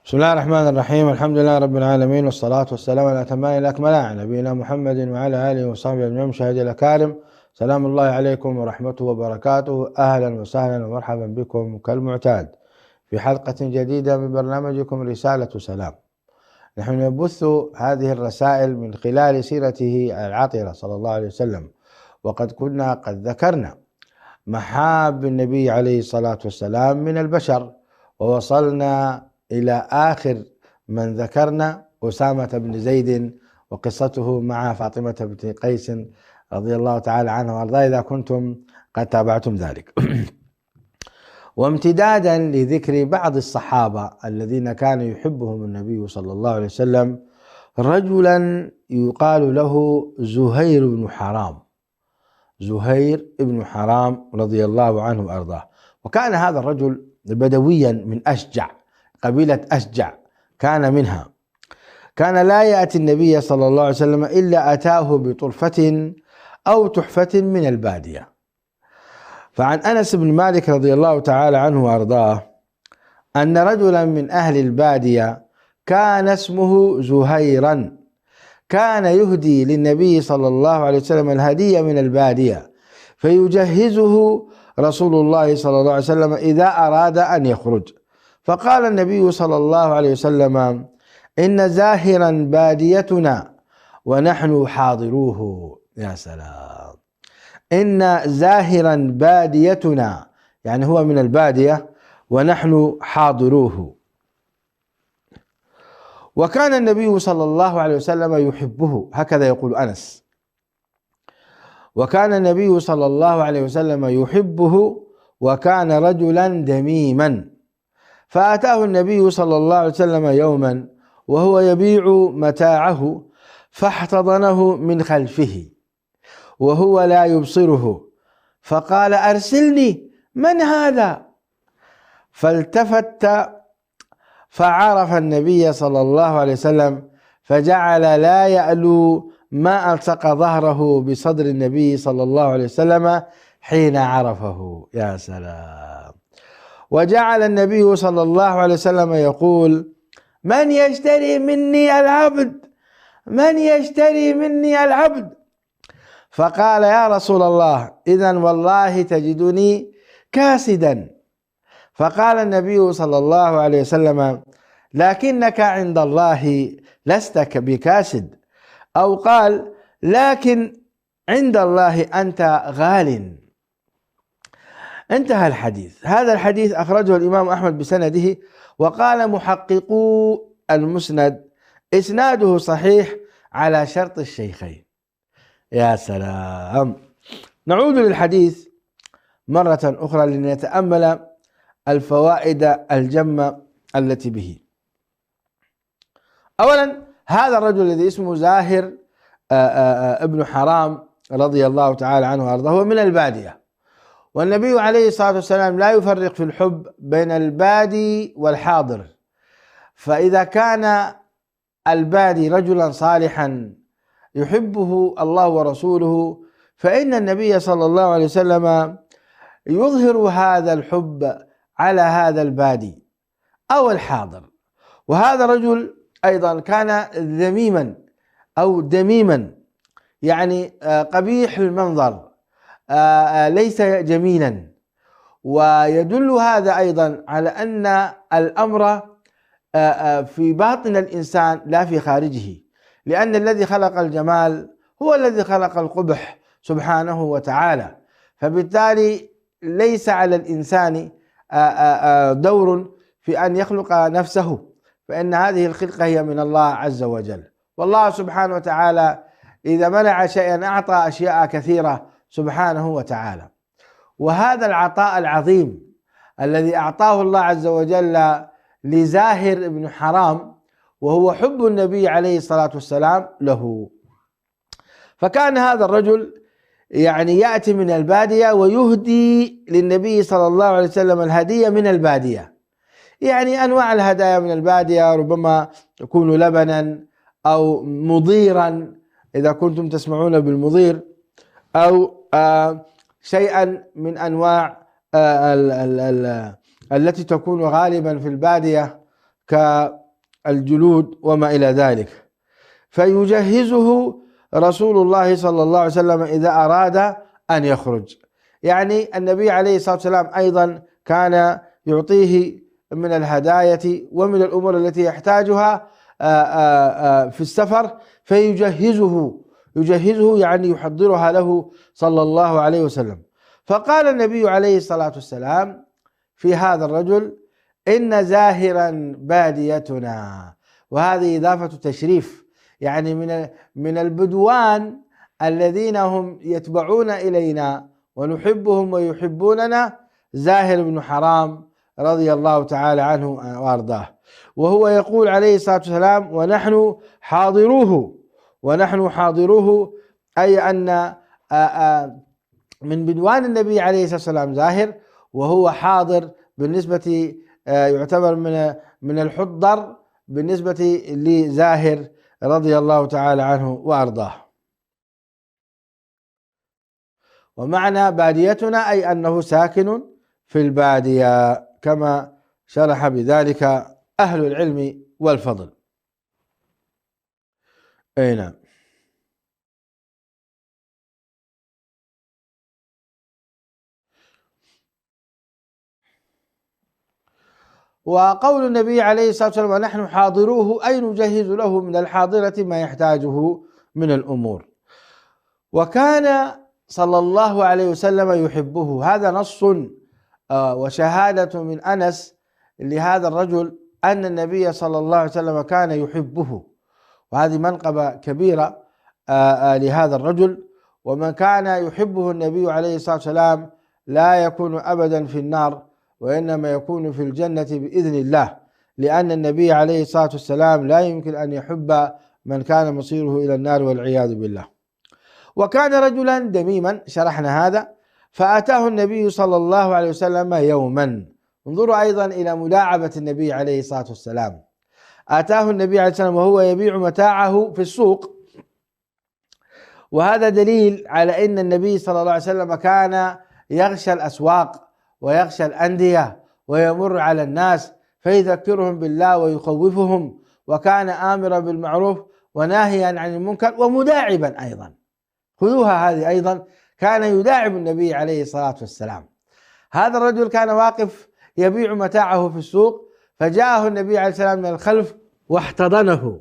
بسم الله الرحمن الرحيم. الحمد لله رب العالمين، والصلاة والسلام على الأتمان الأكملان على نبينا محمد وعلى آله وصحبه أجمعين. مشاهدي الأكارم، سلام الله عليكم ورحمته وبركاته. أهلا وسهلا ومرحبا بكم كالمعتاد في حلقة جديدة من برنامجكم رسالة سلام. نحن نبث هذه الرسائل من خلال سيرته العطرة صلى الله عليه وسلم، وقد كنا قد ذكرنا محاب النبي عليه الصلاة والسلام من البشر، ووصلنا إلى آخر من ذكرنا أسامة بن زيد وقصته مع فاطمة بنت قيس رضي الله تعالى عنه وارضاه، إذا كنتم قد تابعتم ذلك. وامتدادا لذكر بعض الصحابة الذين كان يحبهم النبي صلى الله عليه وسلم، رجلا يقال له زهير بن حرام. زهير بن حرام رضي الله عنه وارضاه. وكان هذا الرجل بدويا من أشجع، قبيلة أشجع كان منها. كان لا يأتي النبي صلى الله عليه وسلم إلا أتاه بطرفة أو تحفة من البادية. فعن أنس بن مالك رضي الله تعالى عنه وأرضاه أن رجلا من أهل البادية كان اسمه زهيرا، كان يهدي للنبي صلى الله عليه وسلم الهدية من البادية، فيجهزه رسول الله صلى الله عليه وسلم إذا أراد أن يخرج. فقال النبي صلى الله عليه وسلم: إن زاهرا باديتنا ونحن حاضروه. يا سلام! إن زاهرا باديتنا، يعني هو من البادية ونحن حاضروه. وكان النبي صلى الله عليه وسلم يحبه، هكذا يقول أنس. وكان النبي صلى الله عليه وسلم يحبه، وكان رجلا دميما. فأتاه النبي صلى الله عليه وسلم يوما وهو يبيع متاعه، فاحتضنه من خلفه وهو لا يبصره، فقال: أرسلني، من هذا؟ فالتفت فعرف النبي صلى الله عليه وسلم، فجعل لا يألو ما ألصق ظهره بصدر النبي صلى الله عليه وسلم حين عرفه. يا سلام! وجعل النبي صلى الله عليه وسلم يقول: من يشتري مني العبد؟ من يشتري مني العبد؟ فقال: يا رسول الله، إذن والله تجدني كاسدا. فقال النبي صلى الله عليه وسلم: لكنك عند الله لست بكاسد، أو قال: لكن عند الله أنت غال. انتهى الحديث. هذا الحديث أخرجه الإمام أحمد بسنده، وقال محققو المسند: إسناده صحيح على شرط الشيخين. يا سلام! نعود للحديث مرة أخرى لنتأمل الفوائد الجمة التي به. أولا، هذا الرجل الذي اسمه زاهر ابن حرام رضي الله تعالى عنه وأرضاه هو من البادية، والنبي عليه الصلاة والسلام لا يفرق في الحب بين البادي والحاضر. فإذا كان البادي رجلا صالحا يحبه الله ورسوله، فإن النبي صلى الله عليه وسلم يظهر هذا الحب على هذا البادي أو الحاضر. وهذا الرجل أيضا كان ذميما أو دميما، يعني قبيح المنظر، ليس جميلا. ويدل هذا أيضا على أن الأمر في باطن الإنسان لا في خارجه، لأن الذي خلق الجمال هو الذي خلق القبح سبحانه وتعالى. فبالتالي ليس على الإنسان دور في أن يخلق نفسه، فإن هذه الخلقة هي من الله عز وجل. والله سبحانه وتعالى إذا منع شيئا أعطى أشياء كثيرة سبحانه وتعالى. وهذا العطاء العظيم الذي أعطاه الله عز وجل لزاهر بن حرام، وهو حب النبي عليه الصلاة والسلام له. فكان هذا الرجل يعني يأتي من البادية ويهدي للنبي صلى الله عليه وسلم الهدية من البادية، يعني أنواع الهدايا من البادية، ربما يكون لبنا أو مضيرا إذا كنتم تسمعون بالمضير، أو شيئا من أنواع التي تكون غالبا في البادية كالجلود وما إلى ذلك، فيجهزه رسول الله صلى الله عليه وسلم إذا أراد أن يخرج. يعني النبي عليه الصلاة والسلام أيضا كان يعطيه من الهدايا ومن الأمور التي يحتاجها في السفر، يجهزه يعني يحضرها له صلى الله عليه وسلم. فقال النبي عليه الصلاة والسلام في هذا الرجل: إن زاهرا باديتنا. وهذه إضافة تشريف، يعني من البدوان الذين هم يتبعون إلينا ونحبهم ويحبوننا زاهر بن حرام رضي الله تعالى عنه وأرضاه. وهو يقول عليه الصلاة والسلام: ونحن حاضروه، أي أن من بدوان النبي عليه الصلاة والسلام زاهر، وهو حاضر بالنسبة يعتبر من الحضر بالنسبة لزاهر رضي الله تعالى عنه وأرضاه. ومعنى باديتنا أي أنه ساكن في البادية، كما شرح بذلك أهل العلم والفضل. أي نعم. وقول النبي عليه الصلاة والسلام: ونحن حاضروه، أي نجهز له من الحاضرة ما يحتاجه من الأمور. وكان صلى الله عليه وسلم يحبه. هذا نص وشهادة من أنس لهذا الرجل أن النبي صلى الله عليه وسلم كان يحبه، وهذه منقبة كبيرة لهذا الرجل. ومن كان يحبه النبي عليه الصلاة والسلام لا يكون أبدا في النار، وإنما يكون في الجنة بإذن الله، لأن النبي عليه الصلاة والسلام لا يمكن أن يحب من كان مصيره إلى النار والعياذ بالله. وكان رجلا دميما، شرحنا هذا، فأتاه النبي صلى الله عليه وسلم يوما. انظروا أيضا إلى ملاعبة النبي عليه الصلاة والسلام. أتاه النبي عليه الصلاة والسلام وهو يبيع متاعه في السوق، وهذا دليل على أن النبي صلى الله عليه وسلم كان يغشى الأسواق ويغشى الأندية ويمر على الناس فيذكرهم بالله ويخوفهم، وكان آمرا بالمعروف وناهيا عن المنكر ومداعبا أيضا. خذوها هذه أيضا، كان يداعب النبي عليه الصلاة والسلام. هذا الرجل كان واقف يبيع متاعه في السوق، فجاءه النبي عليه السلام من الخلف واحتضنه.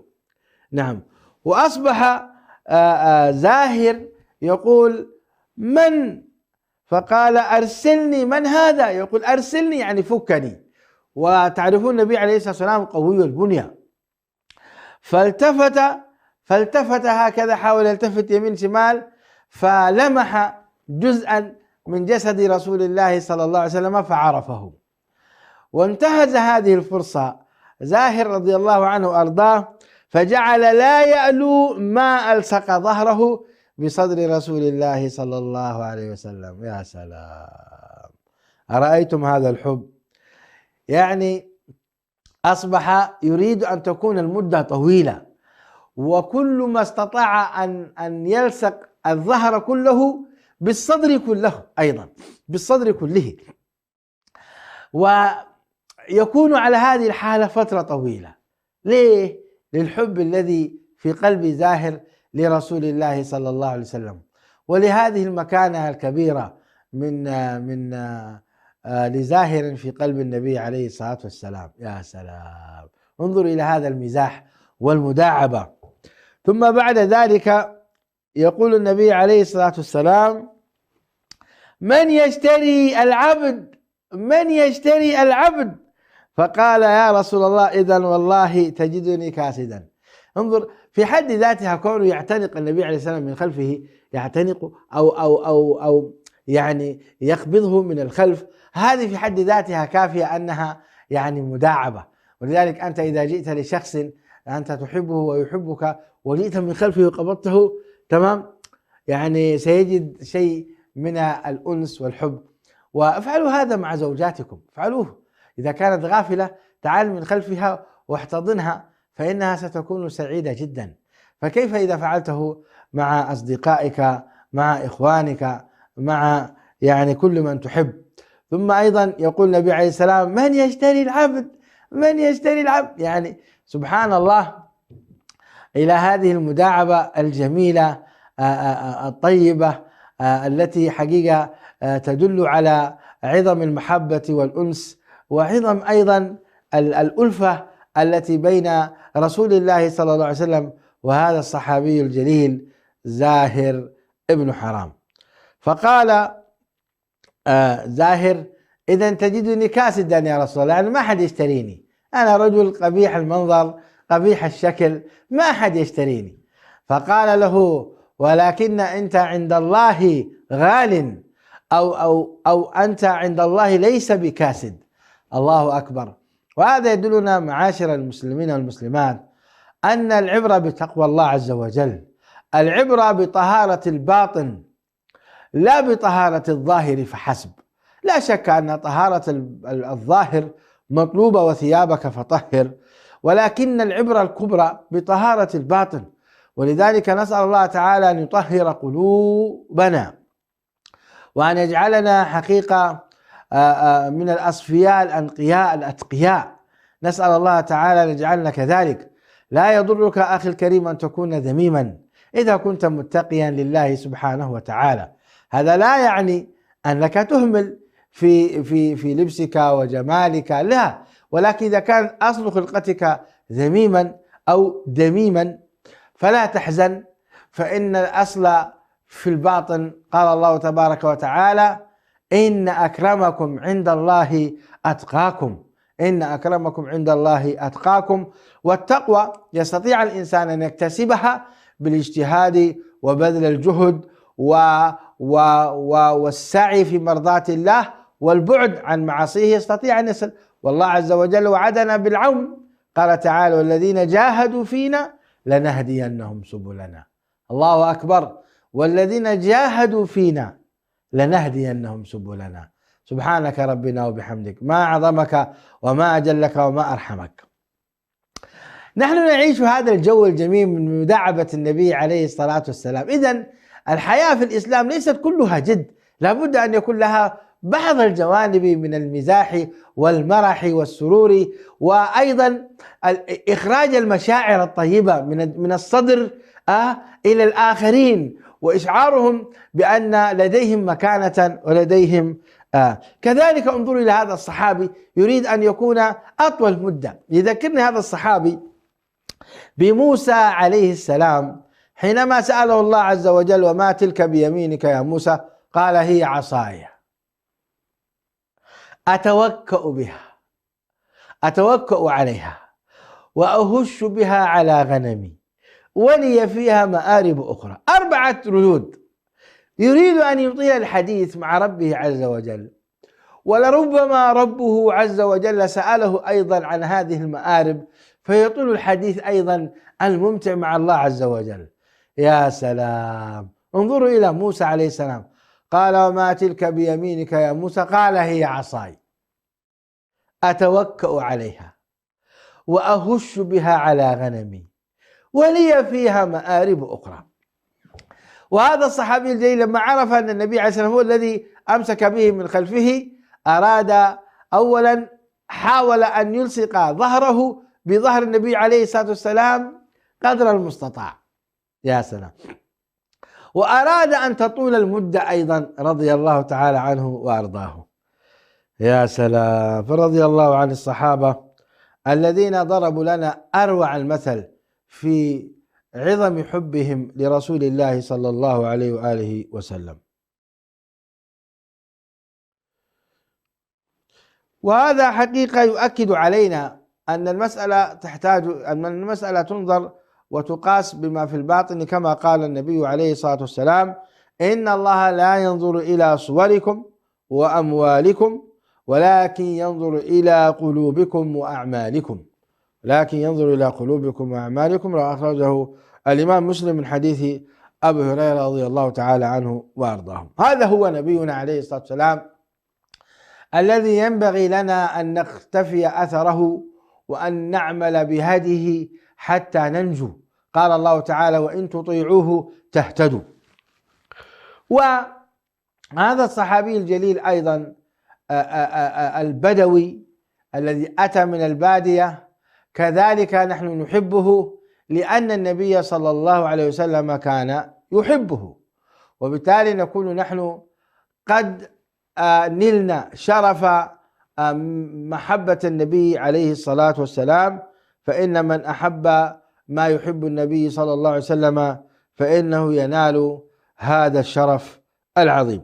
نعم. وأصبح زاهر يقول: من؟ فقال: أرسلني. من هذا؟ يقول: أرسلني يعني فكني. وتعرفون النبي عليه الصلاة والسلام قوي البنية، فالتفت هكذا، حاول يلتفت يمين شمال، فلمح جزءا من جسد رسول الله صلى الله عليه وسلم فعرفه. وانتهز هذه الفرصة زاهر رضي الله عنه وأرضاه، فجعل لا يألو ما ألصق ظهره بصدر رسول الله صلى الله عليه وسلم. يا سلام، أرأيتم هذا الحب؟ يعني أصبح يريد أن تكون المدة طويلة، وكل ما استطاع أن يلصق الظهر كله بالصدر كله، أيضا بالصدر كله، ويكون على هذه الحالة فترة طويلة. ليه؟ للحب الذي في قلب زاهر لرسول الله صلى الله عليه وسلم، ولهذه المكانة الكبيرة من لزاهر في قلب النبي عليه الصلاة والسلام. يا سلام، انظروا إلى هذا المزاح والمداعبة. ثم بعد ذلك يقول النبي عليه الصلاة والسلام: من يشتري العبد؟ من يشتري العبد؟ فقال: يا رسول الله إذن والله تجدني كاسدا. انظر، في حد ذاتها كونه يعتنق النبي عليه السلام من خلفه، يعتنق أو يعني يقبضه من الخلف، هذه في حد ذاتها كافية أنها يعني مداعبة. ولذلك أنت إذا جئت لشخص أنت تحبه ويحبك وجئت من خلفه وقبضته، تمام، يعني سيجد شيء من الأنس والحب. وافعلوا هذا مع زوجاتكم، افعلوه. إذا كانت غافلة تعال من خلفها واحتضنها، فإنها ستكون سعيدة جدا. فكيف إذا فعلته مع أصدقائك، مع إخوانك، مع يعني كل من تحب. ثم أيضا يقول النبي عليه السلام: من يشتري العبد؟ من يشتري العبد؟ يعني سبحان الله، إلى هذه المداعبة الجميلة الطيبة التي حقيقة تدل على عظم المحبة والأنس، وعظم أيضا الألفة التي بين رسول الله صلى الله عليه وسلم وهذا الصحابي الجليل زاهر ابن حرام. فقال زاهر: إذا تجدني كاسدا يا رسول الله، يعني ما حد يشتريني، أنا رجل قبيح المنظر قبيح الشكل، ما حد يشتريني. فقال له: ولكن أنت عند الله غال، أو أنت عند الله ليس بكاسد. الله أكبر. وهذا يدلنا معاشر المسلمين والمسلمات أن العبرة بتقوى الله عز وجل، العبرة بطهارة الباطن لا بطهارة الظاهر فحسب. لا شك أن طهارة الظاهر مطلوبة، وثيابك فطهر، ولكن العبرة الكبرى بطهارة الباطن. ولذلك نسأل الله تعالى أن يطهر قلوبنا، وأن يجعلنا حقيقة من الأصفياء الأنقياء الأتقياء. نسأل الله تعالى أن يجعلنا كذلك. لا يضرك أخي الكريم أن تكون ذميما إذا كنت متقيا لله سبحانه وتعالى. هذا لا يعني أنك تهمل في لبسك وجمالك، لا، ولكن إذا كان أصل خلقتك ذميما أو دميما فلا تحزن، فإن الأصل في الباطن. قال الله تبارك وتعالى: إن أكرمكم عند الله أتقاكم، إن أكرمكم عند الله أتقاكم. والتقوى يستطيع الإنسان أن يكتسبها بالاجتهاد وبذل الجهد والسعي في مرضاة الله والبعد عن معاصيه، يستطيع أن يصل. والله عز وجل وعدنا بالعون، قال تعالى: والذين جاهدوا فينا لنهدينهم سبلنا. الله أكبر. والذين جاهدوا فينا لنهدينهم سبلنا. سبحانك ربنا وبحمدك، ما أعظمك وما أجلك وما أرحمك. نحن نعيش هذا الجو الجميل من مداعبة النبي عليه الصلاة والسلام. إذن الحياة في الإسلام ليست كلها جد، لابد أن يكون لها بعض الجوانب من المزاح والمرح والسرور، وأيضا إخراج المشاعر الطيبة من الصدر إلى الآخرين، وإشعارهم بأن لديهم مكانة ولديهم كذلك. انظروا إلى هذا الصحابي يريد أن يكون أطول مدة. يذكرني هذا الصحابي بموسى عليه السلام حينما سأله الله عز وجل: وما تلك بيمينك يا موسى؟ قال: هي عصاي أتوكأ بها، أتوكأ عليها وأهش بها على غنمي ولي فيها مآرب أخرى. 4 ردود. يريد أن يطيل الحديث مع ربه عز وجل، ولربما ربه عز وجل سأله أيضا عن هذه المآرب فيطول الحديث أيضا الممتع مع الله عز وجل. يا سلام. انظروا إلى موسى عليه السلام، قال: وما تلك بيمينك يا موسى؟ قال: هي عصاي أتوكأ عليها وأهش بها على غنمي ولي فيها مآرب أخرى. وهذا الصحابي الجليل لما عرف أن النبي عليه الصلاة والسلام هو الذي أمسك به من خلفه، أراد أولا، حاول أن يلصق ظهره بظهر النبي عليه الصلاة والسلام قدر المستطاع. يا سلام. وأراد أن تطول المدة أيضا، رضي الله تعالى عنه وأرضاه. يا سلام. فرضي الله عن الصحابة الذين ضربوا لنا أروع المثل في عظم حبهم لرسول الله صلى الله عليه وآله وسلم. وهذا حقيقة يؤكد علينا أن المسألة تنظر وتقاس بما في الباطن، كما قال النبي عليه الصلاة والسلام: إن الله لا ينظر إلى صوركم وأموالكم ولكن ينظر إلى قلوبكم وأعمالكم، لكن ينظر إلى قلوبكم وأعمالكم. أخرجه الإمام مسلم من حديث أبي هريرة رضي الله تعالى عنه وأرضاه. هذا هو نبينا عليه الصلاة والسلام الذي ينبغي لنا أن نختفي أثره وأن نعمل بهديه حتى ننجو. قال الله تعالى: وإن تطيعوه تهتدوا. وهذا الصحابي الجليل أيضا البدوي الذي أتى من البادية كذلك نحن نحبه، لأن النبي صلى الله عليه وسلم كان يحبه، وبالتالي نكون نحن قد نلنا شرف محبة النبي عليه الصلاة والسلام. فإن من أحب ما يحب النبي صلى الله عليه وسلم فإنه ينال هذا الشرف العظيم.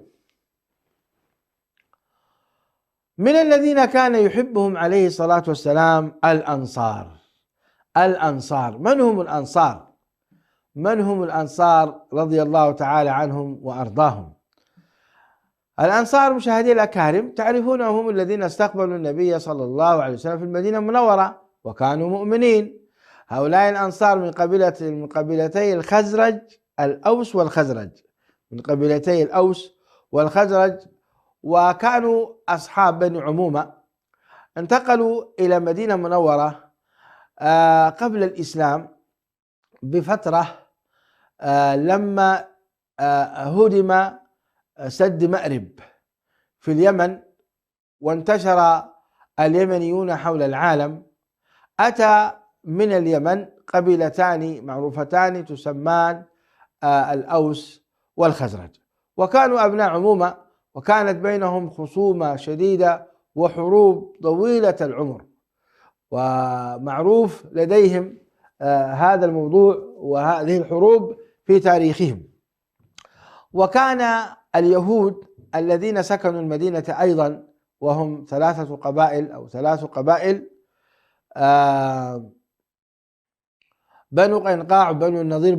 من الذين كان يحبهم عليه الصلاة والسلام الأنصار. الأنصار من هم الأنصار؟ من هم الأنصار رضي الله تعالى عنهم وأرضاهم؟ الأنصار مشاهدي الأكارم تعرفونهم، هم الذين استقبلوا النبي صلى الله عليه وسلم في المدينة المنورة وكانوا مؤمنين. هؤلاء الأنصار من قبيلتي الخزرج، الأوس والخزرج، من قبيلتي الأوس والخزرج، وكانوا أصحاب بني عمومة. انتقلوا إلى مدينة منورة قبل الإسلام بفترة، لما هدم سد مأرب في اليمن وانتشر اليمنيون حول العالم، أتى من اليمن قبيلتان معروفتان تسمان الأوس والخزرج، وكانوا أبناء عمومة، وكانت بينهم خصومة شديدة وحروب طويلة العمر، ومعروف لديهم هذا الموضوع وهذه الحروب في تاريخهم. وكان اليهود الذين سكنوا المدينة أيضا، وهم ثلاث قبائل، بنو قينقاع وبنو النضير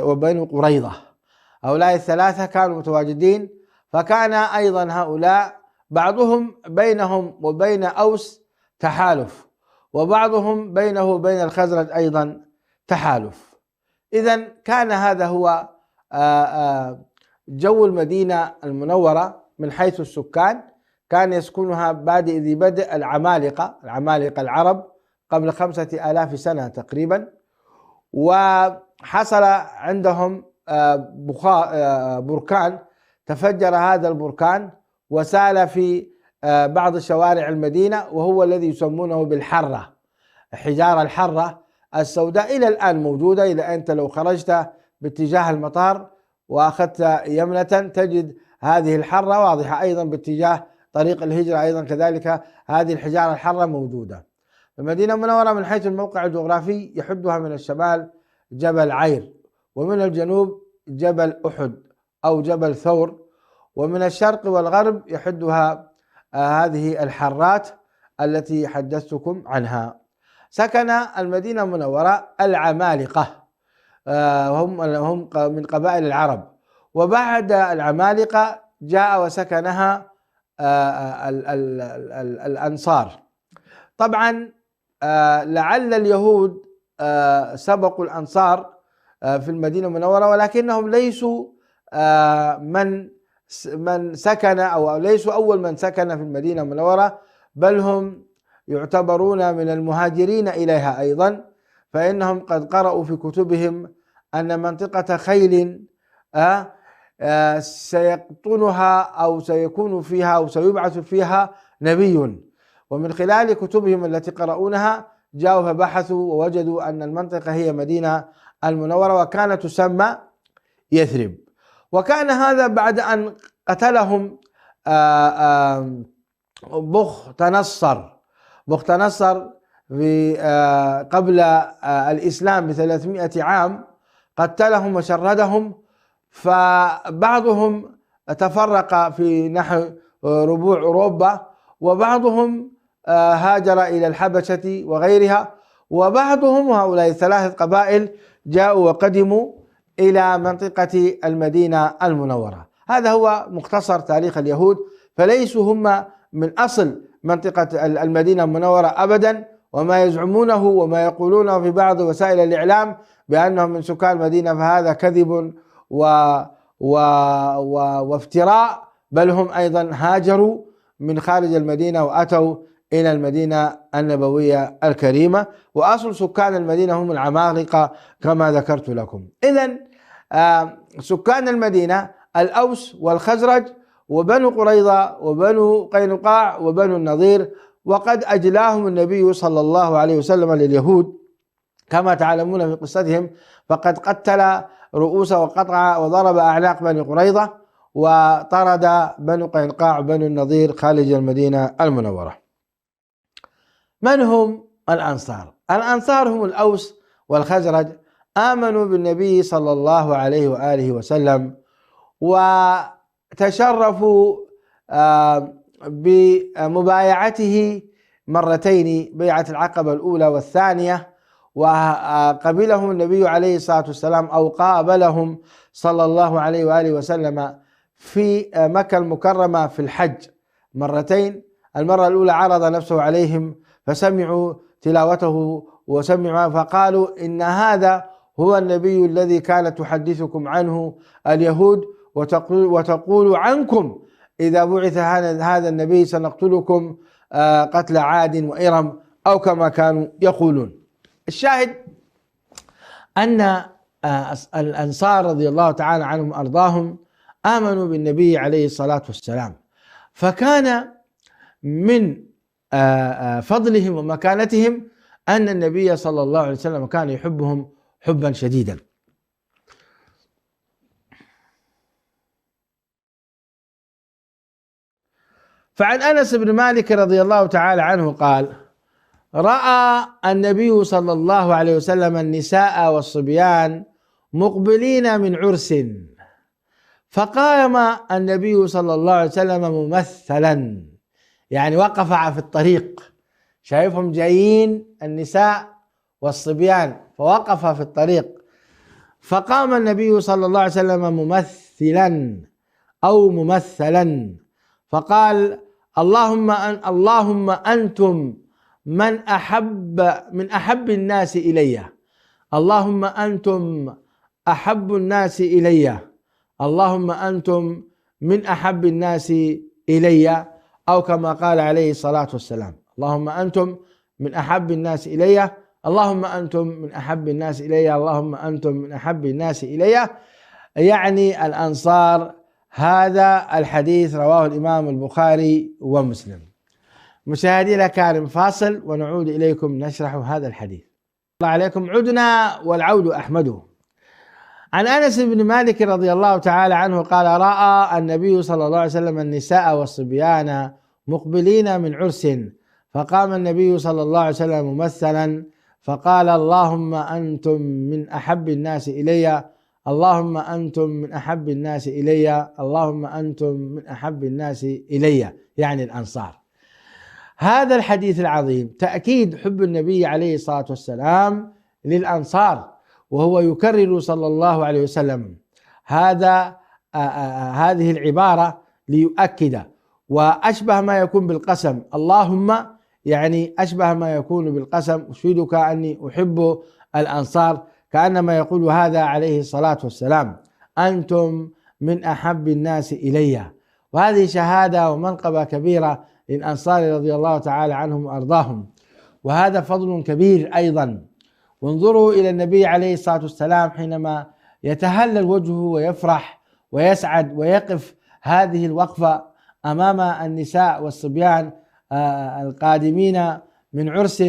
وبنو قريظة. هؤلاء الثلاثة كانوا متواجدين، فكان أيضا هؤلاء بعضهم بينهم وبين أوس تحالف، وبعضهم بينه وبين الخزرج أيضا تحالف. إذن كان هذا هو جو المدينة المنورة من حيث السكان. كان يسكنها بادئ ذي بدء العمالقة العرب قبل 5000 سنة تقريبا، وحصل عندهم بركان، تفجر هذا البركان وسال في بعض شوارع المدينة، وهو الذي يسمونه بالحرة، حجارة الحرة السوداء إلى الآن موجودة. إلى أنت لو خرجت باتجاه المطار وأخذت يمنة تجد هذه الحرة واضحة، أيضا باتجاه طريق الهجرة أيضا كذلك هذه الحجارة الحرة موجودة. المدينة المنورة من حيث الموقع الجغرافي يحدها من الشمال جبل عير، ومن الجنوب جبل أحد أو جبل ثور، ومن الشرق والغرب يحدها هذه الحرات التي حدثتكم عنها. سكن المدينة المنورة العمالقة، هم من قبائل العرب، وبعد العمالقة جاء وسكنها الأنصار. طبعا لعل اليهود سبقوا الأنصار في المدينة المنورة، ولكنهم ليسوا من سكن أو ليسوا أول من سكن في المدينة المنورة، بل هم يعتبرون من المهاجرين إليها أيضا، فإنهم قد قرأوا في كتبهم أن منطقة خيل سيقطنها أو سيكون فيها أو سيبعث فيها نبي، ومن خلال كتبهم التي قرؤونها جاءوا فبحثوا ووجدوا أن المنطقة هي مدينة المنورة، وكانت تسمى يثرب. وكان هذا بعد أن قتلهم بخت نصر في قبل الإسلام ب300 عام، قتلهم وشردهم، فبعضهم تفرق في نحو ربوع أوروبا، وبعضهم هاجر إلى الحبشة وغيرها، وبعضهم هؤلاء الثلاثة قبائل جاءوا وقدموا إلى منطقة المدينة المنورة. هذا هو مختصر تاريخ اليهود، فليسوا هم من أصل منطقة المدينة المنورة أبدا، وما يزعمونه وما يقولونه في بعض وسائل الإعلام بأنهم من سكان المدينة فهذا كذب وافتراء، بل هم أيضا هاجروا من خارج المدينة وأتوا إلى المدينة النبوية الكريمة، وأصل سكان المدينة هم العمالقة كما ذكرت لكم. إذن سكان المدينة الأوس والخزرج وبنو قريظة وبنو قينقاع وبنو النضير، وقد أجلاهم النبي صلى الله عليه وسلم لليهود كما تعلمون في قصتهم، فقد قتل رؤوس وقطع وضرب أعناق بني قريظة، وطرد بنو قينقاع بنو النضير خارج المدينة المنورة. من هم الأنصار؟ الأنصار هم الأوس والخزرج، آمنوا بالنبي صلى الله عليه وآله وسلم، وتشرفوا بمبايعته مرتين، بيعة العقبة الأولى والثانية، وقبلهم النبي عليه الصلاة والسلام أو قابلهم صلى الله عليه وآله وسلم في مكة المكرمة في الحج مرتين. المرة الأولى عرض نفسه عليهم فسمعوا تلاوته وسمعوا فقالوا إن هذا هو النبي الذي كانت تحدثكم عنه اليهود وتقول عنكم إذا بعث هذا النبي سنقتلكم قتل عاد وإرم، أو كما كانوا يقولون. الشاهد أن الأنصار رضي الله تعالى عنهم وأرضاهم آمنوا بالنبي عليه الصلاة والسلام، فكان من فضلهم ومكانتهم أن النبي صلى الله عليه وسلم كان يحبهم حبا شديدا. فعن أنس بن مالك رضي الله تعالى عنه قال: رأى النبي صلى الله عليه وسلم النساء والصبيان مقبلين من عرس، فقام النبي صلى الله عليه وسلم ممثلا، يعني وقف في الطريق، شايفهم جايين النساء والصبيان فوقف في الطريق، فقام النبي صلى الله عليه وسلم ممثلا أو ممثلا فقال: اللهم أنتم من أحب الناس إلي، اللهم أنتم أحب الناس إلي، اللهم أنتم من أحب الناس إلي، أو كما قال عليه الصلاة والسلام: اللهم أنتم من أحب الناس إلي، اللهم أنتم من أحب الناس إلي، اللهم أنتم من أحب الناس إلي، يعني الأنصار. هذا الحديث رواه الإمام البخاري ومسلم. مشاهدينا الكرام، فاصل ونعود إليكم نشرح هذا الحديث. الله عليكم، عدنا والعود أحمده. عن أنس بن مالك رضي الله تعالى عنه قال: رأى النبي صلى الله عليه وسلم النساء والصبيان مقبلين من عرس، فقام النبي صلى الله عليه وسلم ممثلا فقال: اللهم أنتم من أحب الناس إلي، اللهم أنتم من أحب الناس إلي، اللهم أنتم من أحب الناس إلي، يعني الأنصار. هذا الحديث العظيم تأكيد حب النبي عليه الصلاة والسلام للأنصار، وهو يكرر صلى الله عليه وسلم هذه العبارة ليؤكد، وأشبه ما يكون بالقسم، اللهم، يعني أشبه ما يكون بالقسم، أشهدك أني أحب الأنصار، كأنما يقول هذا عليه الصلاة والسلام: أنتم من أحب الناس إلي. وهذه شهادة ومنقبة كبيرة للأنصار رضي الله تعالى عنهم وأرضاهم، وهذا فضل كبير أيضا. وانظروا إلى النبي عليه الصلاة والسلام حينما يتهلل وجهه ويفرح ويسعد ويقف هذه الوقفة أمام النساء والصبيان القادمين من عرس،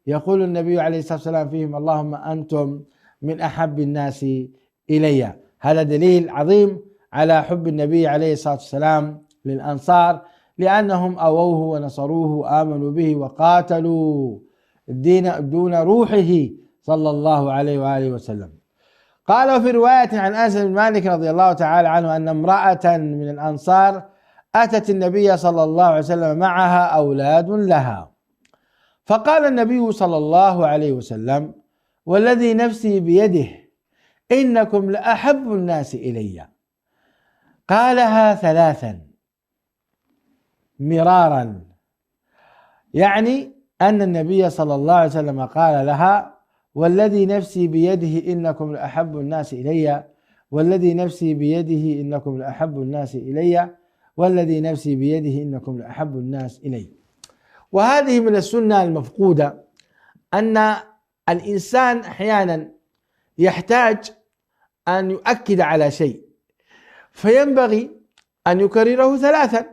يقول النبي عليه الصلاة والسلام فيهم: اللهم أنتم من أحب الناس إلي. هذا دليل عظيم على حب النبي عليه الصلاة والسلام للأنصار، لأنهم أووه ونصروه وآمنوا به وقاتلوا الدين دون روحه صلى الله عليه وآله وسلم. قال في رواية عن أنس بن مالك رضي الله تعالى عنه أن امرأة من الأنصار أتت النبي صلى الله عليه وسلم معها أولاد لها، فقال النبي صلى الله عليه وسلم: والذي نفسي بيده إنكم لأحب الناس إلي. قالها ثلاثا مرارا، يعني أن النبي صلى الله عليه وسلم قال لها: والذي نفسي بيده إنكم لأحب الناس إلي، والذي نفسي بيده إنكم لأحب الناس إلي، والذي نفسي بيده إنكم لأحب الناس إلي. وهذه من السنة المفقودة، أن الإنسان أحيانا يحتاج أن يؤكد على شيء، فينبغي أن يكرره ثلاثا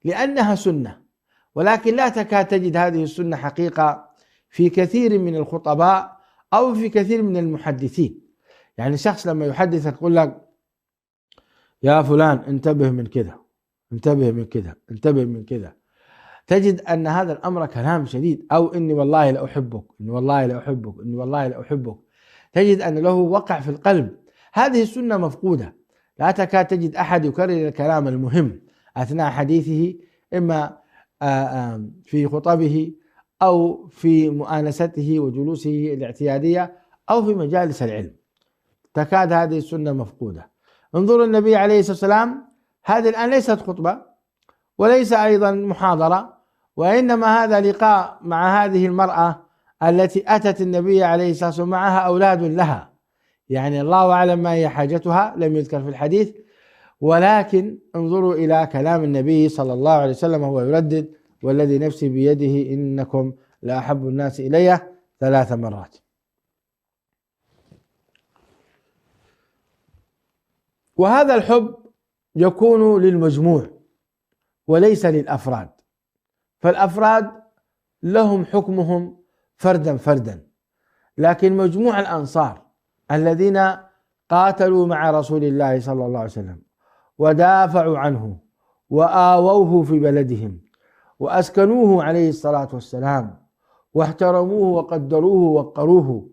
لأنها سنة، ولكن لا تكاد تجد هذه السنة حقيقة في كثير من الخطباء أو في كثير من المحدثين. يعني شخص لما يحدثك يقول لك يا فلان انتبه من كذا، انتبه من كذا، انتبه من كذا، تجد أن هذا الأمر كلام شديد، أو إني والله لأحبك، إني والله لأحبك، إني والله لأحبك، تجد أن له وقع في القلب. هذه السنة مفقودة، لا تكاد تجد أحد يكرر الكلام المهم أثناء حديثه، إما في خطبه أو في مؤانسته وجلوسه الاعتيادية أو في مجالس العلم، تكاد هذه السنة مفقودة. انظروا النبي عليه الصلاة والسلام، هذه الآن ليست خطبة وليس أيضا محاضرة، وإنما هذا لقاء مع هذه المرأة التي أتت النبي عليه الصلاة والسلام معها أولاد لها، يعني الله أعلم ما هي حاجتها، لم يذكر في الحديث، ولكن انظروا إلى كلام النبي صلى الله عليه وسلم وهو يردد والذي نفسي بيده إنكم لأحب الناس إلي 3 مرات. وهذا الحب يكون للمجموع وليس للأفراد، فالأفراد لهم حكمهم فردا فردا، لكن مجموع الأنصار الذين قاتلوا مع رسول الله صلى الله عليه وسلم ودافعوا عنه وآووه في بلدهم وأسكنوه عليه الصلاة والسلام واحترموه وقدروه ووقروه،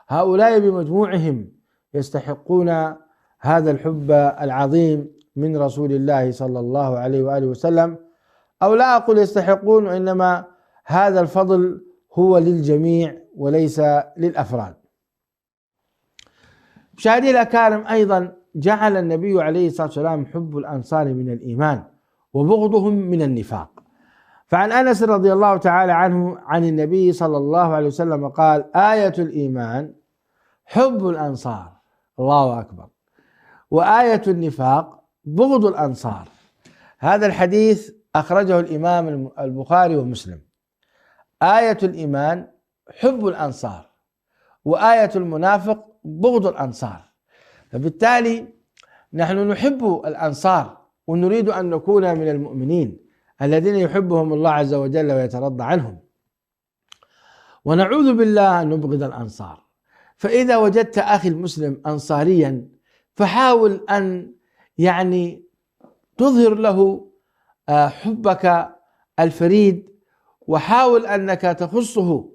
هؤلاء بمجموعهم يستحقون هذا الحب العظيم من رسول الله صلى الله عليه وآله وسلم، أو لا أقول يستحقون، وإنما هذا الفضل هو للجميع وليس للأفراد. مشاهدي الأكارم، أيضا جعل النبي عليه الصلاة والسلام حب الأنصار من الإيمان وبغضهم من النفاق. فعن أنس رضي الله تعالى عنه عن النبي صلى الله عليه وسلم قال: آية الإيمان حب الأنصار، الله أكبر، وآية النفاق بغض الأنصار. هذا الحديث أخرجه الإمام البخاري ومسلم. آية الإيمان حب الأنصار، وآية المنافق بغض الأنصار. فبالتالي نحن نحب الأنصار ونريد أن نكون من المؤمنين الذين يحبهم الله عز وجل ويترضى عنهم، ونعوذ بالله أن نبغض الأنصار. فإذا وجدت أخي المسلم أنصاريا فحاول أن تظهر له حبك الفريد، وحاول أنك تخصه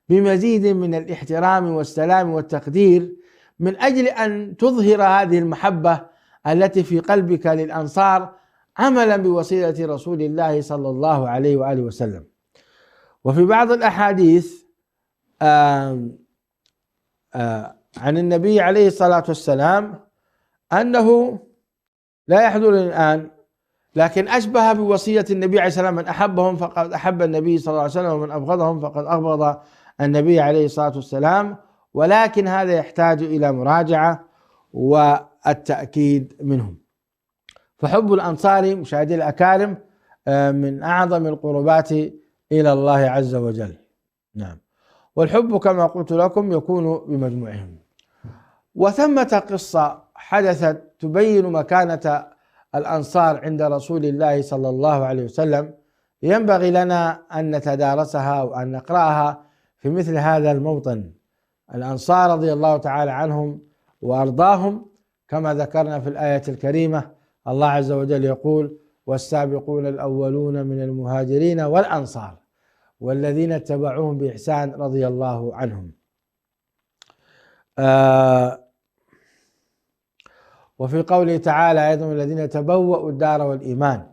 بمزيد من الاحترام والسلام والتقدير من أجل أن تظهر هذه المحبة التي في قلبك للأنصار عملا بوصية رسول الله صلى الله عليه وآله وسلم. وفي بعض الأحاديث عن النبي عليه الصلاة والسلام أنه لا يحضرني الآن، لكن أشبه بوصية النبي عليه الصلاة والسلام: من أحبهم فقد أحب النبي صلى الله عليه وسلم، ومن أبغضهم فقد أبغض النبي عليه الصلاة والسلام. ولكن هذا يحتاج إلى مراجعة والتأكيد منهم. فحب الأنصار مشاهدي الأكارم من أعظم القربات إلى الله عز وجل. نعم. والحب كما قلت لكم يكون بمجموعهم. وثمة قصة حدثت تبين مكانة الأنصار عند رسول الله صلى الله عليه وسلم، ينبغي لنا أن نتدارسها وأن نقرأها في مثل هذا الموطن. الأنصار رضي الله تعالى عنهم وأرضاهم، كما ذكرنا في الآية الكريمة، الله عز وجل يقول: والسابقون الأولون من المهاجرين والأنصار والذين اتبعوهم بإحسان رضي الله عنهم. وفي قوله تعالى أيضا: الذين تبوأوا الدار والإيمان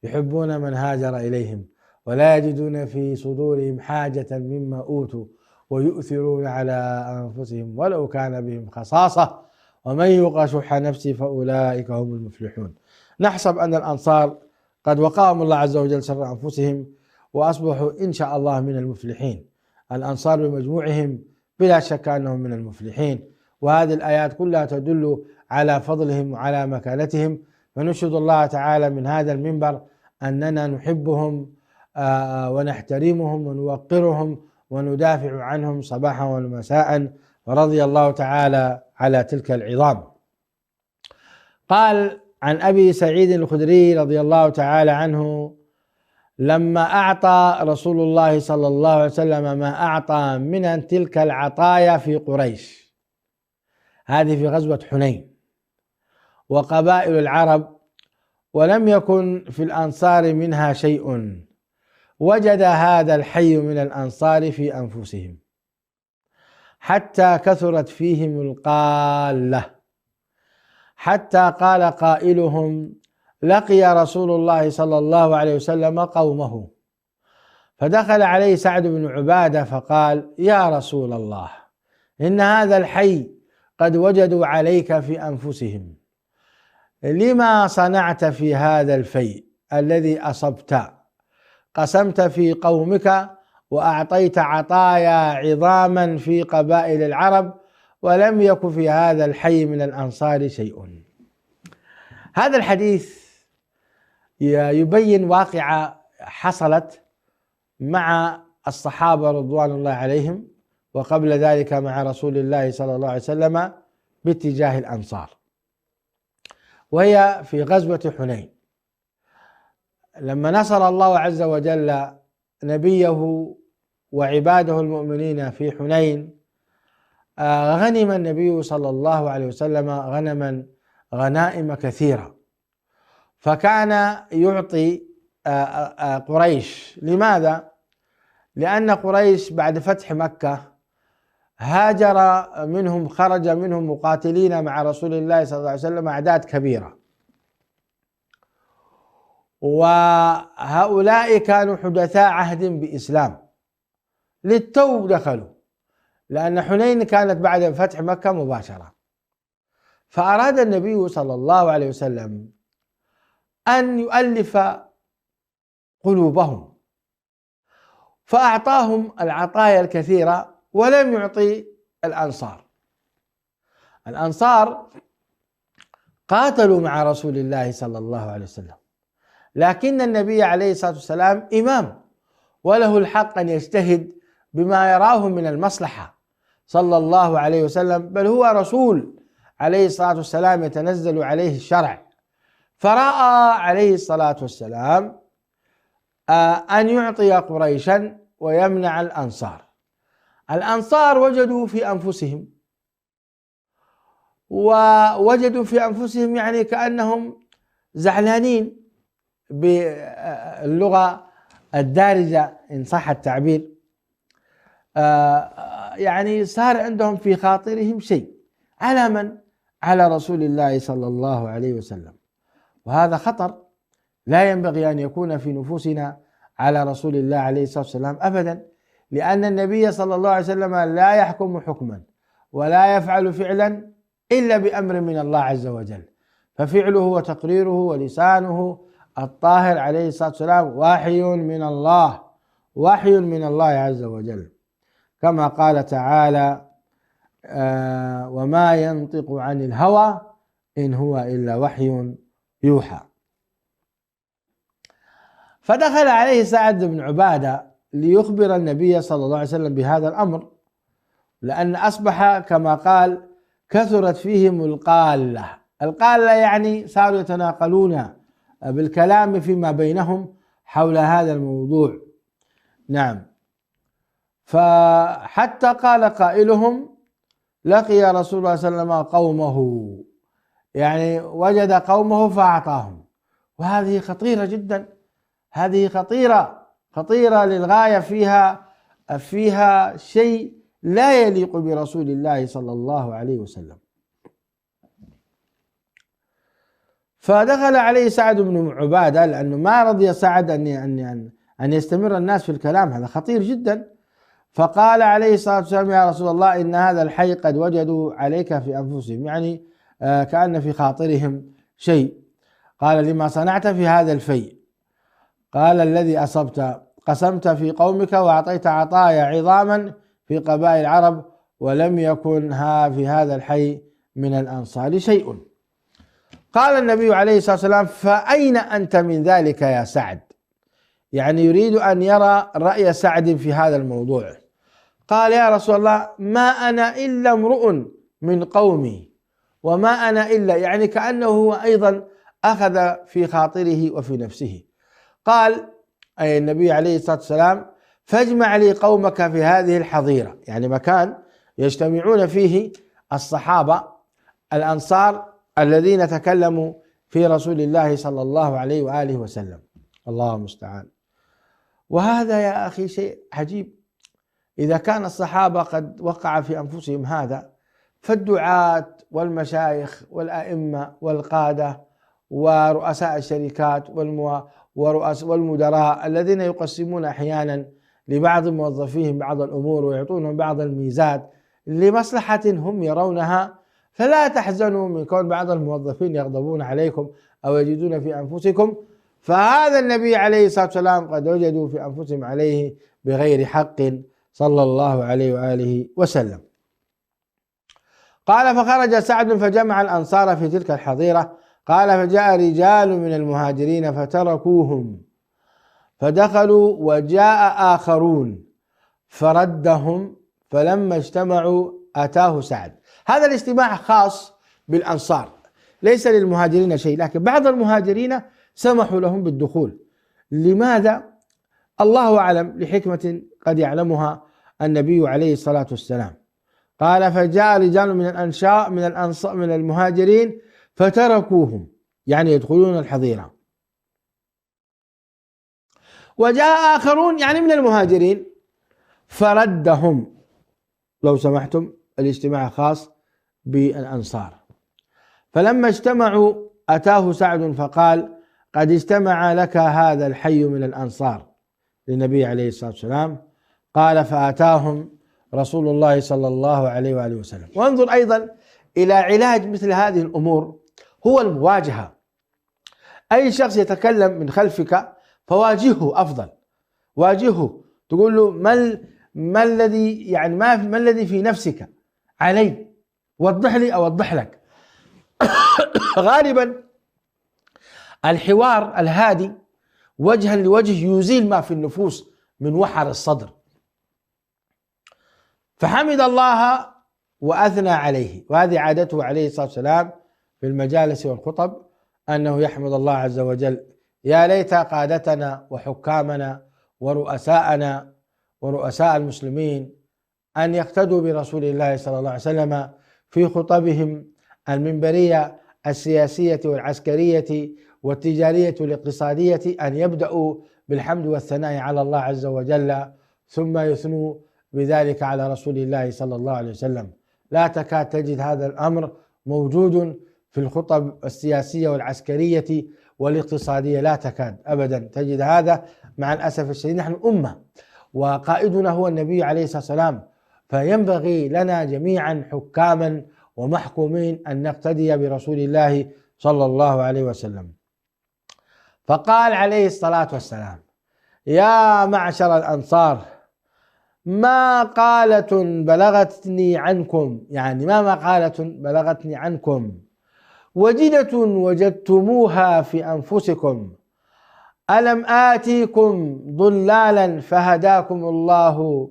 يحبون من هاجر إليهم ولا يجدون في صدورهم حاجة مما أوتوا ويؤثرون على أنفسهم ولو كان بهم خصاصة ومن يوق شح نفسه فأولئك هم المفلحون. نحسب أن الأنصار قد وقاهم الله عز وجل شر أنفسهم وأصبحوا إن شاء الله من المفلحين. الأنصار بمجموعهم بلا شك أنهم من المفلحين، وهذه الآيات كلها تدل على فضلهم وعلى مكانتهم. فنشهد الله تعالى من هذا المنبر أننا نحبهم ونحترمهم ونوقرهم وندافع عنهم صباحا ومساء، ورضي الله تعالى على تلك العظام. قال عن أبي سعيد الخدري رضي الله تعالى عنه: لما أعطى رسول الله صلى الله عليه وسلم ما أعطى من تلك العطايا في قريش، هذه في غزوة حنين، وقبائل العرب، ولم يكن في الأنصار منها شيء، وجد هذا الحي من الأنصار في أنفسهم حتى كثرت فيهم القالة، حتى قال قائلهم: لقي رسول الله صلى الله عليه وسلم قومه، فدخل عليه سعد بن عبادة فقال: يا رسول الله، إن هذا الحي قد وجدوا عليك في أنفسهم، لما صنعت في هذا الفيء الذي أصبت؟ قسمت في قومك وأعطيت عطايا عظاما في قبائل العرب، ولم يكن في هذا الحي من الأنصار شيء. هذا الحديث يبين واقعة حصلت مع الصحابة رضوان الله عليهم، وقبل ذلك مع رسول الله صلى الله عليه وسلم باتجاه الأنصار، وهي في غزوة حنين، لما نصر الله عز وجل نبيه وعباده المؤمنين في حنين، غنم النبي صلى الله عليه وسلم غنائم كثيرة، فكان يعطي قريش. لماذا؟ لأن قريش بعد فتح مكة خرج منهم مقاتلين مع رسول الله صلى الله عليه وسلم أعداد كبيرة، وهؤلاء كانوا حدثاء عهد بإسلام، للتو دخلوا، لأن حنين كانت بعد فتح مكة مباشرة. فأراد النبي صلى الله عليه وسلم أن يؤلف قلوبهم، فأعطاهم العطايا الكثيرة ولم يعطي الأنصار. الأنصار قاتلوا مع رسول الله صلى الله عليه وسلم، لكن النبي عليه الصلاة والسلام إمام، وله الحق أن يجتهد بما يراه من المصلحة صلى الله عليه وسلم، بل هو رسول عليه الصلاة والسلام يتنزل عليه الشرع. فرأى عليه الصلاة والسلام أن يعطي قريشا ويمنع الأنصار. الأنصار وجدوا في أنفسهم يعني كأنهم زعلانين باللغة الدارجة إن صح التعبير، يعني صار عندهم في خاطرهم شيء على من؟ على رسول الله صلى الله عليه وسلم، وهذا خطر لا ينبغي أن يكون في نفوسنا على رسول الله عليه الصلاة والسلام أبدا، لأن النبي صلى الله عليه وسلم لا يحكم حكما ولا يفعل فعلا إلا بأمر من الله عز وجل، ففعله وتقريره ولسانه الطاهر عليه الصلاة والسلام وحي من الله عز وجل، كما قال تعالى: وما ينطق عن الهوى إن هو إلا وحي يوحى. فدخل عليه سعد بن عبادة ليخبر النبي صلى الله عليه وسلم بهذا الأمر، لأن أصبح كما قال كثرت فيهم القالة يعني صاروا يتناقلون بالكلام فيما بينهم حول هذا الموضوع. نعم. فحتى قال قائلهم: لقي رسول الله صلى الله عليه وسلم قومه، يعني وجد قومه فأعطاهم. وهذه خطيرة جدا، هذه خطيرة للغاية، فيها شيء لا يليق برسول الله صلى الله عليه وسلم. فدخل عليه سعد بن عبادة، لأنه ما رضي سعد أن يستمر الناس في الكلام، هذا خطير جدا. فقال عليه الصلاة والسلام: يا رسول الله، إن هذا الحي قد وجدوا عليك في أنفسهم، يعني كأن في خاطرهم شيء. قال: لما صنعت في هذا الفيء؟ قال: الذي أصبت، قسمت في قومك وأعطيت عطايا عظاما في قبائل العرب، ولم يكن في هذا الحي من الأنصار شيء. قال النبي عليه الصلاة والسلام: فأين أنت من ذلك يا سعد؟ يعني يريد أن يرى رأي سعد في هذا الموضوع. قال: يا رسول الله، ما أنا إلا امرؤ من قومي، وما أنا إلا، يعني كأنه هو أيضا أخذ في خاطره وفي نفسه. قال: أي النبي عليه الصلاة والسلام: فاجمع لي قومك في هذه الحظيرة، يعني مكان يجتمعون فيه الصحابة الأنصار الذين تكلموا في رسول الله صلى الله عليه وآله وسلم. الله المستعان. وهذا يا أخي شيء عجيب، إذا كان الصحابة قد وقع في أنفسهم هذا، فالدعاة والمشايخ والأئمة والقادة ورؤساء الشركات والمدراء الذين يقسمون أحيانا لبعض موظفيهم بعض الأمور ويعطونهم بعض الميزات لمصلحة هم يرونها، فلا تحزنوا من كون بعض الموظفين يغضبون عليكم أو يجدون في أنفسكم، فهذا النبي عليه الصلاة والسلام قد وجدوا في أنفسهم عليه بغير حق صلى الله عليه وآله وسلم. قال: فخرج سعد فجمع الأنصار في تلك الحظيرة. قال: فجاء رجال من المهاجرين فتركوهم فدخلوا، وجاء آخرون فردهم، فلما اجتمعوا أتاه سعد. هذا الاجتماع خاص بالأنصار، ليس للمهاجرين شيء، لكن بعض المهاجرين سمحوا لهم بالدخول. لماذا؟ الله أعلم، لحكمة قد يعلمها النبي عليه الصلاة والسلام. قال: فجاء رجال من المهاجرين فتركوهم، يعني يدخلون الحظيرة، وجاء آخرون يعني من المهاجرين فردهم. لو سمحتم، الاجتماع خاص بالأنصار. فلما اجتمعوا أتاه سعد فقال: قد اجتمع لك هذا الحي من الأنصار، للنبي عليه الصلاة والسلام. قال: فأتاهم رسول الله صلى الله عليه وآله وسلم. وانظر أيضا إلى علاج مثل هذه الأمور، هو المواجهة. أي شخص يتكلم من خلفك فواجهه أفضل، واجهه، تقول له ما الذي يعني ما الذي في نفسك علي، وضح لي أوضح لك. غالبا الحوار الهادي وجها لوجه يزيل ما في النفوس من وحر الصدر. فحمد الله وأثنى عليه، وهذه عادته عليه الصلاة والسلام في المجالس والخطب، أنه يحمد الله عز وجل: يا ليت قادتنا وحكامنا ورؤساءنا ورؤساء المسلمين أن يقتدوا برسول الله صلى الله عليه وسلم في خطبهم المنبرية السياسية والعسكرية والتجارية والاقتصادية، أن يبدأوا بالحمد والثناء على الله عز وجل، ثم يثنوا بذلك على رسول الله صلى الله عليه وسلم. لا تكاد تجد هذا الأمر موجود في الخطب السياسية والعسكرية والاقتصادية، لا تكاد أبدا تجد هذا، مع الأسف الشديد. نحن أمة وقائدنا هو النبي عليه الصلاة والسلام، فينبغي لنا جميعا حكاما ومحكومين أن نقتدي برسول الله صلى الله عليه وسلم. فقال عليه الصلاة والسلام: يا معشر الأنصار، ما قالة بلغتني عنكم، يعني ما مقالة بلغتني عنكم وجدة وجدتموها في أنفسكم، ألم آتيكم ضلالا فهداكم الله،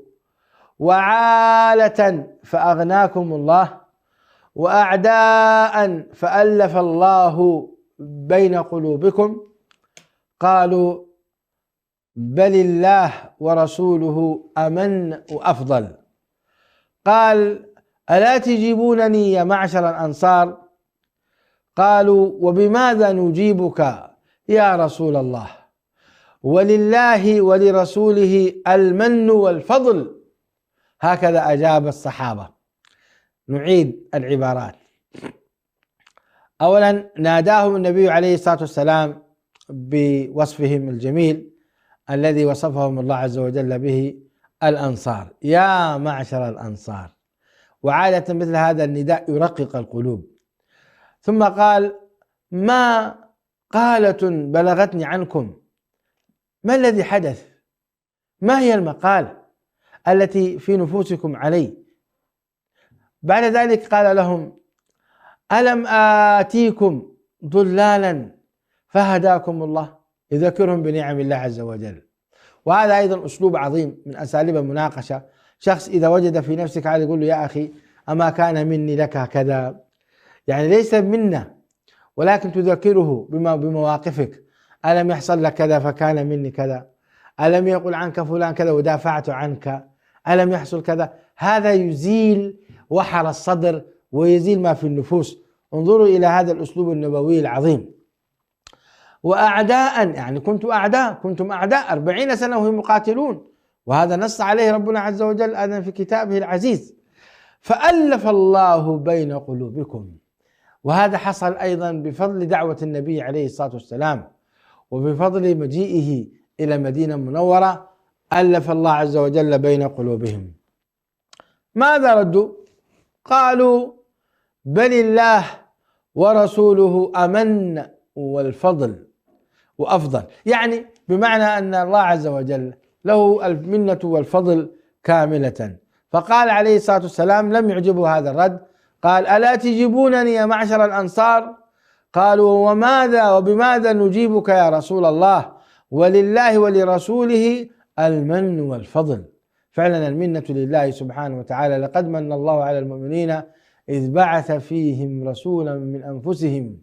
وعالة فأغناكم الله، وأعداء فألف الله بين قلوبكم؟ قالوا: بل الله ورسوله أمن وأفضل. قال: ألا تجيبونني يا معشر الأنصار؟ قالوا: وبماذا نجيبك يا رسول الله؟ ولله ولرسوله المن والفضل. هكذا أجاب الصحابة. نعيد العبارات. أولا، ناداهم النبي عليه الصلاة والسلام بوصفهم الجميل الذي وصفهم الله عز وجل به، الأنصار، يا معشر الأنصار. وعادة مثل هذا النداء يرقق القلوب. ثم قال: ما قالة بلغتني عنكم، ما الذي حدث؟ ما هي المقالة التي في نفوسكم علي؟ بعد ذلك قال لهم: ألم آتيكم ضلالا فهداكم الله، يذكرهم بنعم الله عز وجل. وهذا أيضا أسلوب عظيم من أساليب المناقشة. شخص إذا وجد في نفسك عاد يقول له: يا أخي، أما كان مني لك كذا، يعني ليس منا، ولكن تذكره بمواقفك. ألم يحصل لك كذا فكان مني كذا، ألم يقل عنك فلان كذا ودافعت عنك، ألم يحصل كذا. هذا يزيل وحر الصدر ويزيل ما في النفوس. انظروا إلى هذا الأسلوب النبوي العظيم. وأعداء، يعني كنتم أعداء 40 سنة وهم مقاتلون، وهذا نص عليه ربنا عز وجل أيضا في كتابه العزيز. فألف الله بين قلوبكم، وهذا حصل أيضا بفضل دعوة النبي عليه الصلاة والسلام، وبفضل مجيئه إلى المدينة المنورة ألف الله عز وجل بين قلوبهم. ماذا ردوا؟ قالوا بل الله ورسوله أمن والفضل وأفضل، يعني بمعنى أن الله عز وجل له المنة والفضل كاملة. فقال عليه الصلاة والسلام لم يعجبه هذا الرد، قال ألا تجيبونني يا معشر الأنصار؟ قالوا وماذا وبماذا نجيبك يا رسول الله؟ ولله ولرسوله المن والفضل. فعلا المنة لله سبحانه وتعالى. لقد من الله على المؤمنين إذ بعث فيهم رسولا من أنفسهم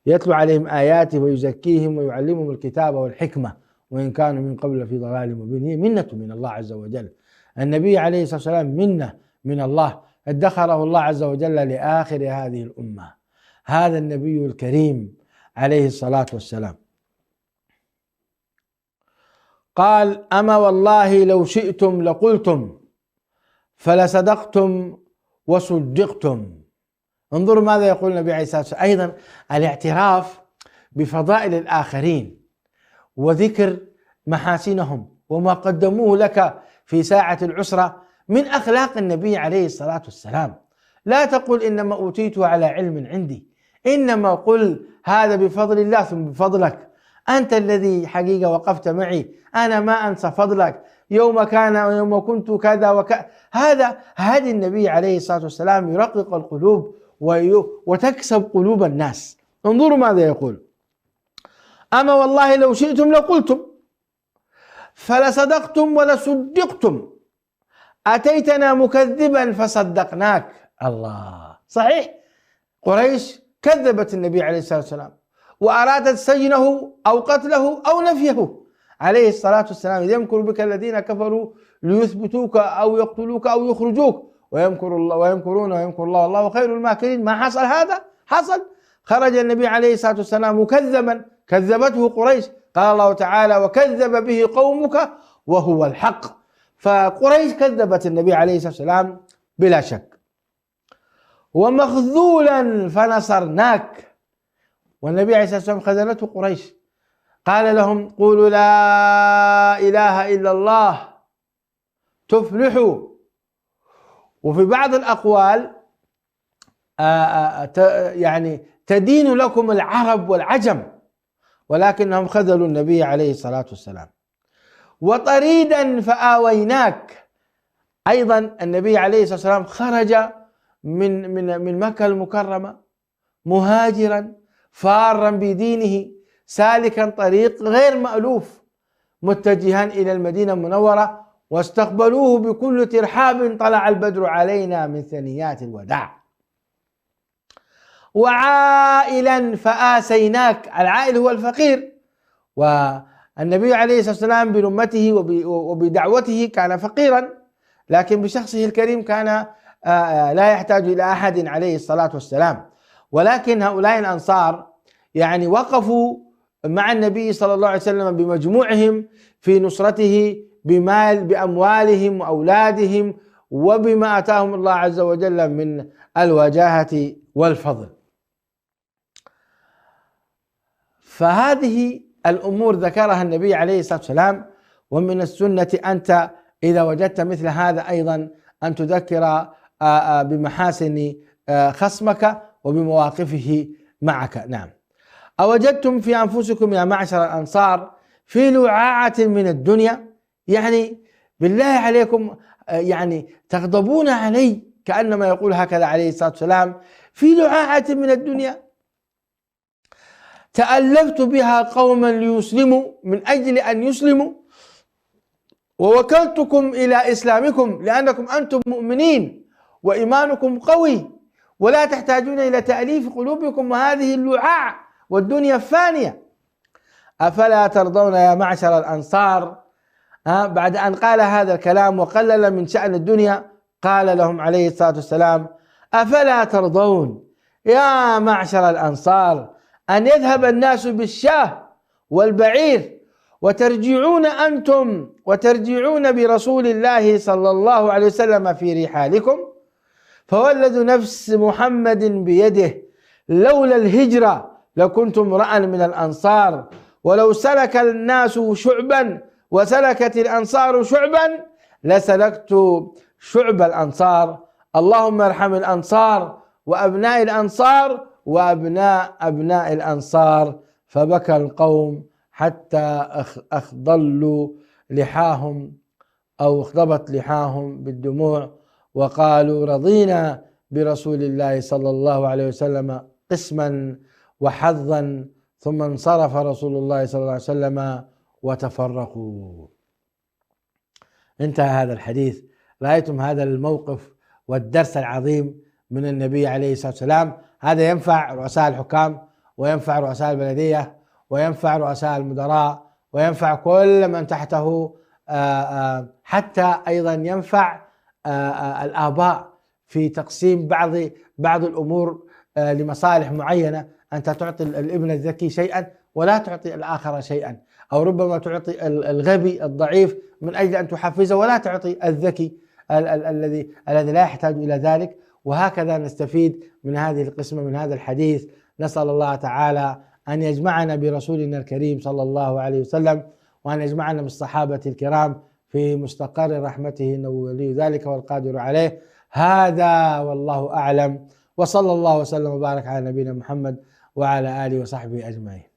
يتلو عليهم آياته ويزكيهم ويعلمهم الكتاب والحكمة وإن كانوا من قبل في ضلال مبين. هي منة من الله عز وجل. النبي عليه الصلاة والسلام منة من الله ادخره الله عز وجل لآخر هذه الأمة، هذا النبي الكريم عليه الصلاة والسلام. قال أما والله لو شئتم لقلتم فلصدقتم وصدقتم. انظروا ماذا يقول النبي عليه الصلاة والسلام. أيضا الاعتراف بفضائل الآخرين وذكر محاسنهم وما قدموه لك في ساعة العسرة من أخلاق النبي عليه الصلاة والسلام. لا تقل إنما أوتيته على علم عندي، إنما قل هذا بفضل الله ثم بفضلك. أنت الذي حقيقة وقفت معي، أنا ما أنسى فضلك يوم كان ويوم كنت كذا وكذا. هذا هدي النبي عليه الصلاة والسلام يرقق القلوب وتكسب قلوب الناس. انظروا ماذا يقول. أما والله لو شئتم لقلتم فلصدقتم ولصدقتم، أتيتنا مكذبا فصدقناك. الله، صحيح قريش كذبت النبي عليه الصلاة والسلام وأرادت سجنه أو قتله أو نفيه عليه الصلاة والسلام. إذ يمكر بك الذين كفروا ليثبتوك أو يقتلوك أو يخرجوك ويمكر الله ويمكرون ويمكر الله والله خير الماكرين. ما حصل هذا؟ حصل. خرج النبي عليه الصلاة والسلام مكذبا، كذبته قريش. قال الله تعالى وكذب به قومك وهو الحق. فقريش كذبت النبي عليه الصلاة والسلام بلا شك. ومخذولا فنصرناك، والنبي عليه الصلاة والسلام خذلته قريش. قال لهم قولوا لا إله إلا الله تفلحوا. وفي بعض الأقوال يعني تدين لكم العرب والعجم، ولكنهم خذلوا النبي عليه الصلاة والسلام. وطريدا فآويناك، أيضا النبي عليه الصلاة والسلام خرج من مكة المكرمة مهاجرا فارا بدينه سالكا طريق غير مألوف متجها إلى المدينة المنورة، واستقبلوه بكل ترحاب طلع البدر علينا من ثنيات الوداع. وعائلا فآسيناك، العائل هو الفقير، والنبي عليه الصلاة والسلام بأمته وبدعوته كان فقيرا، لكن بشخصه الكريم كان لا يحتاج إلى أحد عليه الصلاة والسلام. ولكن هؤلاء الأنصار يعني وقفوا مع النبي صلى الله عليه وسلم بمجموعهم في نصرته بأموالهم وأولادهم وبما آتاهم الله عز وجل من الوجاهة والفضل. فهذه الأمور ذكرها النبي عليه الصلاة والسلام. ومن السنة أنت إذا وجدت مثل هذا أيضا أن تذكر بمحاسن خصمك وبمواقفه معك. نعم. أوجدتم في أنفسكم يا معشر الأنصار في لعاعة من الدنيا، يعني بالله عليكم يعني تغضبون علي، كأنما يقول هكذا عليه الصلاة والسلام، في لعاعة من الدنيا تألفت بها قوما ليسلموا من أجل أن يسلموا، ووكلتكم إلى إسلامكم لأنكم أنتم مؤمنين وإيمانكم قوي ولا تحتاجون إلى تأليف قلوبكم وهذه اللعاع والدنيا الفانية. أفلا ترضون يا معشر الأنصار؟ بعد أن قال هذا الكلام وقلل من شأن الدنيا، قال لهم عليه الصلاة والسلام: أفلا ترضون يا معشر الأنصار أن يذهب الناس بالشاة والبعير وترجعون أنتم وترجعون برسول الله صلى الله عليه وسلم في رحالكم؟ فوالذي نفس محمد بيده لولا الهجرة لكنت امرأ من الأنصار، ولو سلك الناس شعبا وسلكت الأنصار شعبا لسلكت شعب الأنصار. اللهم ارحم الأنصار وأبناء الأنصار وأبناء أبناء الأنصار. فبكى القوم حتى أخضلوا لحاهم أو اخضبت لحاهم بالدموع، وقالوا: رضينا برسول الله صلى الله عليه وسلم قسما وحظا. ثم انصرف رسول الله صلى الله عليه وسلم وتفرقوا. انتهى هذا الحديث. رأيتم هذا الموقف والدرس العظيم من النبي عليه الصلاة والسلام. هذا ينفع رؤساء الحكام، وينفع رؤساء البلدية، وينفع رؤساء المدراء، وينفع كل من تحته، حتى أيضا ينفع الآباء في تقسيم بعض الأمور لمصالح معينة. أنت تعطي الابن الذكي شيئا ولا تعطي الآخر شيئا، أو ربما تعطي الغبي الضعيف من أجل أن تحفزه ولا تعطي الذكي الذي لا يحتاج إلى ذلك. وهكذا نستفيد من هذه القسمة من هذا الحديث. نسأل الله تعالى أن يجمعنا برسولنا الكريم صلى الله عليه وسلم، وأن يجمعنا بالصحابة الكرام في مستقر رحمته، إنه ولي ذلك والقادر عليه. هذا والله أعلم، وصلى الله وسلم وبارك على نبينا محمد وعلى آله وصحبه أجمعين.